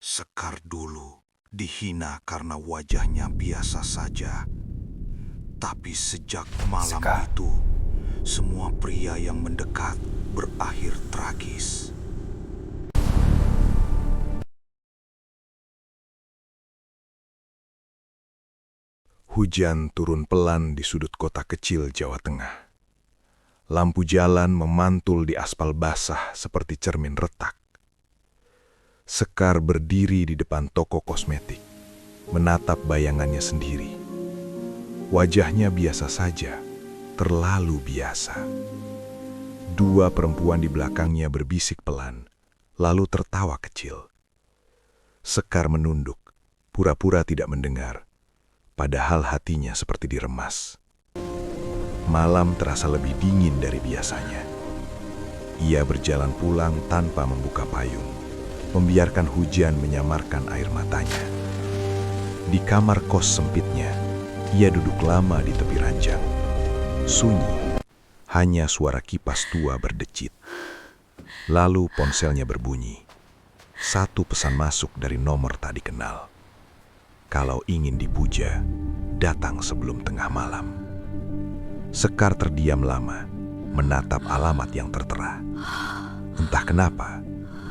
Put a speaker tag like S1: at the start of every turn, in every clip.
S1: Sekar dulu dihina karena wajahnya biasa saja. Tapi sejak malam
S2: Sekar.
S1: itu, semua pria yang mendekat berakhir tragis.
S2: Hujan turun pelan di sudut kota kecil Jawa Tengah. Lampu jalan memantul di aspal basah seperti cermin retak. Sekar berdiri di depan toko kosmetik, menatap bayangannya sendiri. Wajahnya biasa saja, terlalu biasa. Dua perempuan di belakangnya berbisik pelan, lalu tertawa kecil. Sekar menunduk, pura-pura tidak mendengar, padahal hatinya seperti diremas. Malam terasa lebih dingin dari biasanya. Ia berjalan pulang tanpa membuka payung, membiarkan hujan menyamarkan air matanya. Di kamar kos sempitnya, ia duduk lama di tepi ranjang. Sunyi, hanya suara kipas tua berdecit. Lalu ponselnya berbunyi. Satu pesan masuk dari nomor tak dikenal. Kalau ingin dipuja, datang sebelum tengah malam. Sekar terdiam lama, menatap alamat yang tertera. Entah kenapa,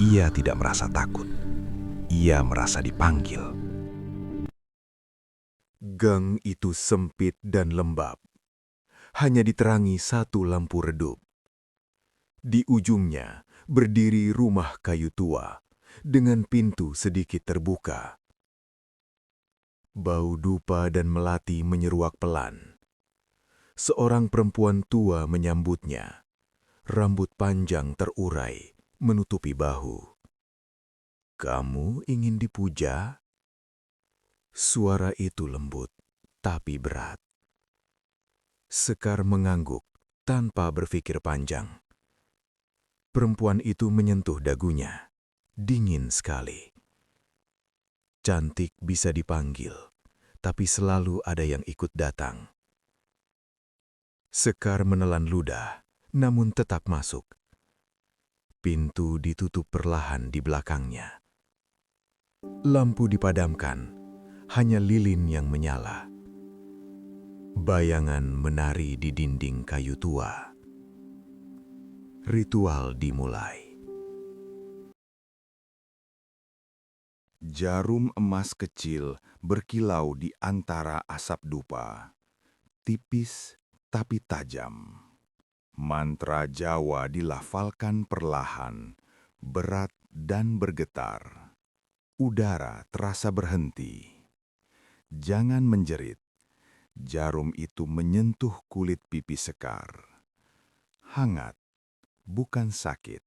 S2: ia tidak merasa takut. Ia merasa dipanggil. Gang itu sempit dan lembab. Hanya diterangi satu lampu redup. Di ujungnya berdiri rumah kayu tua dengan pintu sedikit terbuka. Bau dupa dan melati menyeruak pelan. Seorang perempuan tua menyambutnya. Rambut panjang terurai menutupi bahu. "Kamu ingin dipuja?" Suara itu lembut, tapi berat. Sekar mengangguk tanpa berpikir panjang. Perempuan itu menyentuh dagunya. Dingin sekali. Cantik bisa dipanggil, tapi selalu ada yang ikut datang. Sekar menelan ludah, namun tetap masuk. Pintu ditutup perlahan di belakangnya. Lampu dipadamkan, hanya lilin yang menyala. Bayangan menari di dinding kayu tua. Ritual dimulai.
S1: Jarum emas kecil berkilau di antara asap dupa. Tipis tapi tajam. Mantra Jawa dilafalkan perlahan, berat dan bergetar. Udara terasa berhenti. Jangan menjerit. Jarum itu menyentuh kulit pipi Sekar. Hangat, bukan sakit.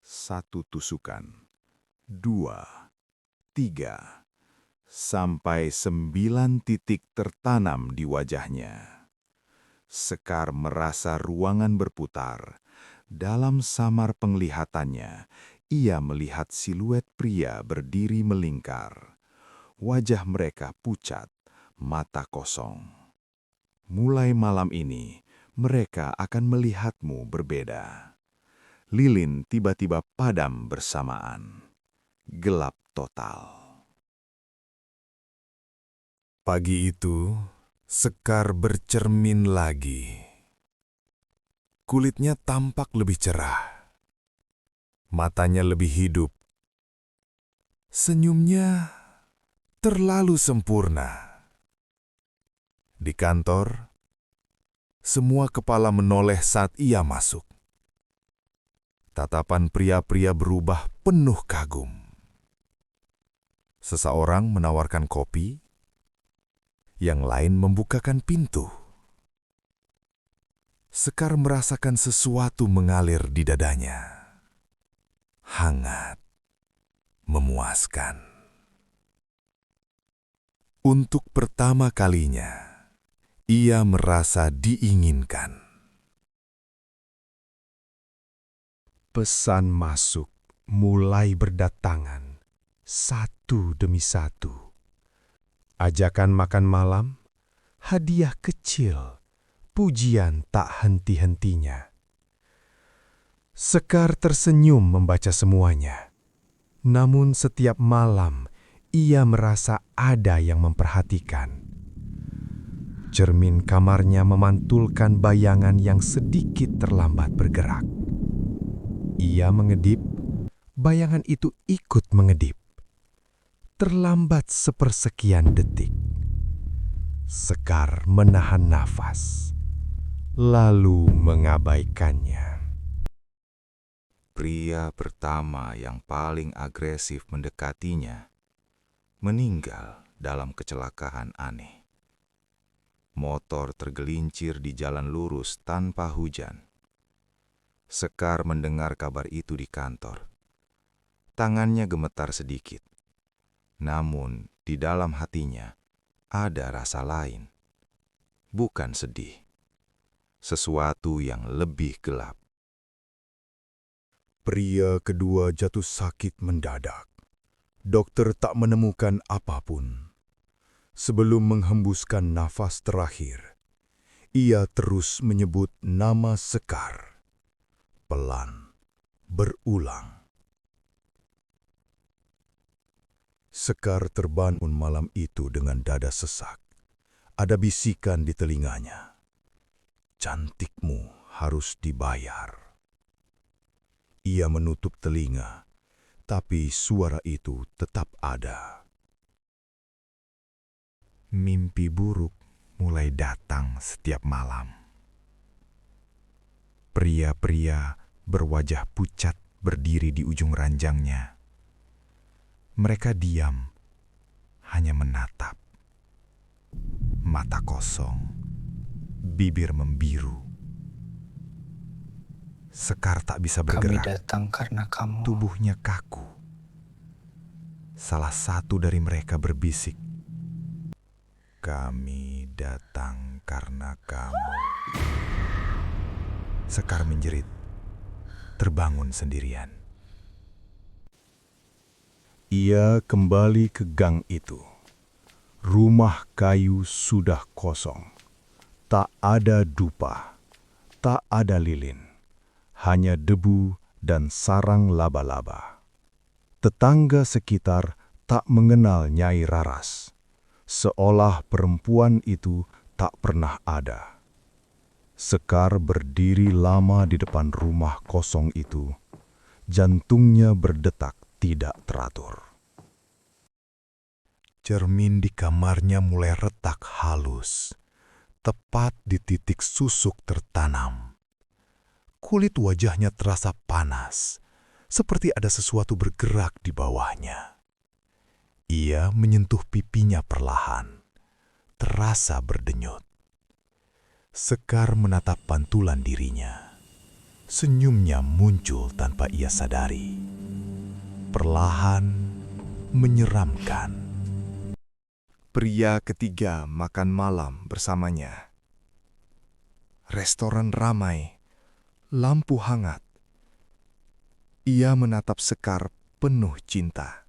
S1: Satu tusukan, 2, 3, sampai 9 titik tertanam di wajahnya. Sekar merasa ruangan berputar. Dalam samar penglihatannya, ia melihat siluet pria berdiri melingkar. Wajah mereka pucat, mata kosong. Mulai malam ini, mereka akan melihatmu berbeda. Lilin tiba-tiba padam bersamaan. Gelap total. Pagi itu, Sekar bercermin lagi. Kulitnya tampak lebih cerah. Matanya lebih hidup. Senyumnya terlalu sempurna. Di kantor, semua kepala menoleh saat ia masuk. Tatapan pria-pria berubah penuh kagum. Seseorang menawarkan kopi, yang lain membukakan pintu. Sekar merasakan sesuatu mengalir di dadanya. Hangat, memuaskan. Untuk pertama kalinya, ia merasa diinginkan. Pesan masuk mulai berdatangan, satu demi satu. Ajakan makan malam, hadiah kecil, pujian tak henti-hentinya. Sekar tersenyum membaca semuanya. Namun setiap malam ia merasa ada yang memperhatikan. Cermin kamarnya memantulkan bayangan yang sedikit terlambat bergerak. Ia mengedip, bayangan itu ikut mengedip. Terlambat sepersekian detik. Sekar menahan nafas, lalu mengabaikannya.
S3: Pria pertama yang paling agresif mendekatinya meninggal dalam kecelakaan aneh. Motor tergelincir di jalan lurus tanpa hujan. Sekar mendengar kabar itu di kantor. Tangannya gemetar sedikit. Namun di dalam hatinya ada rasa lain. Bukan sedih. Sesuatu yang lebih gelap.
S4: Pria kedua jatuh sakit mendadak. Dokter tak menemukan apapun. Sebelum menghembuskan nafas terakhir, ia terus menyebut nama Sekar. Pelan, berulang. Sekar terbangun malam itu dengan dada sesak. Ada bisikan di telinganya. Cantikmu harus dibayar. Ia menutup telinga, tapi suara itu tetap ada.
S2: Mimpi buruk mulai datang setiap malam. Pria-pria berwajah pucat berdiri di ujung ranjangnya. Mereka diam, hanya menatap. Mata kosong, bibir membiru. Sekar tak bisa
S5: Kami
S2: bergerak.
S5: datang karena kamu.
S2: Tubuhnya kaku. Salah satu dari mereka berbisik, "Kami datang karena kamu." Sekar menjerit, terbangun sendirian.
S4: Ia kembali ke gang itu. Rumah kayu sudah kosong. Tak ada dupa, tak ada lilin. Hanya debu dan sarang laba-laba. Tetangga sekitar tak mengenal Nyai Raras. Seolah perempuan itu tak pernah ada. Sekar berdiri lama di depan rumah kosong itu. Jantungnya berdetak tidak teratur. Cermin di kamarnya mulai retak halus, tepat di titik susuk tertanam. Kulit wajahnya terasa panas, seperti ada sesuatu bergerak di bawahnya. Ia menyentuh pipinya perlahan, terasa berdenyut. Sekar menatap pantulan dirinya. Senyumnya muncul tanpa ia sadari. Perlahan, menyeramkan.
S3: Pria ketiga makan malam bersamanya. Restoran ramai, lampu hangat. Ia menatap Sekar penuh cinta.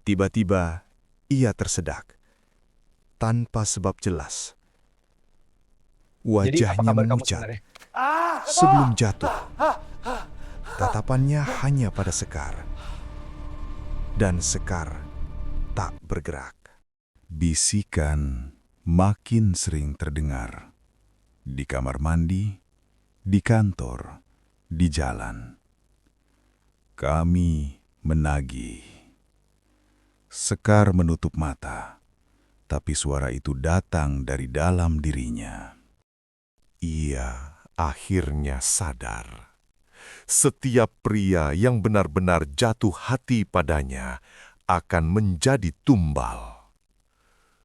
S3: Tiba-tiba ia tersedak, tanpa sebab jelas. Wajahnya memucat sebelum jatuh. Tatapannya hanya pada Sekar. Dan Sekar tak bergerak.
S4: Bisikan makin sering terdengar. Di kamar mandi, di kantor, di jalan. Kami menagih. Sekar menutup mata, tapi suara itu datang dari dalam dirinya.
S1: Ia akhirnya sadar. Setiap pria yang benar-benar jatuh hati padanya akan menjadi tumbal.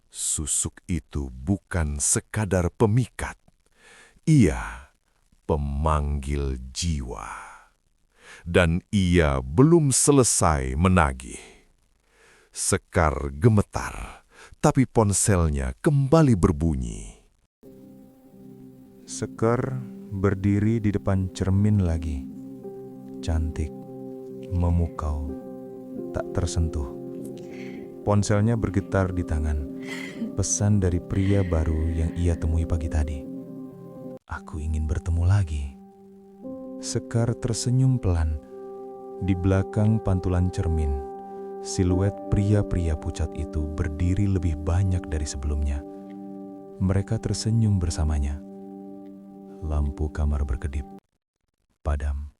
S1: Susuk itu bukan sekadar pemikat. Ia pemanggil jiwa. Dan ia belum selesai menagih. Sekar gemetar, tapi ponselnya kembali berbunyi.
S2: Sekar berdiri di depan cermin lagi. Cantik, memukau, tak tersentuh. Ponselnya bergetar di tangan. Pesan dari pria baru yang ia temui pagi tadi. "Aku ingin bertemu lagi." Sekar tersenyum pelan.
S3: Di belakang pantulan cermin, siluet pria-pria pucat itu berdiri lebih banyak dari sebelumnya. Mereka tersenyum bersamanya. Lampu kamar berkedip, padam.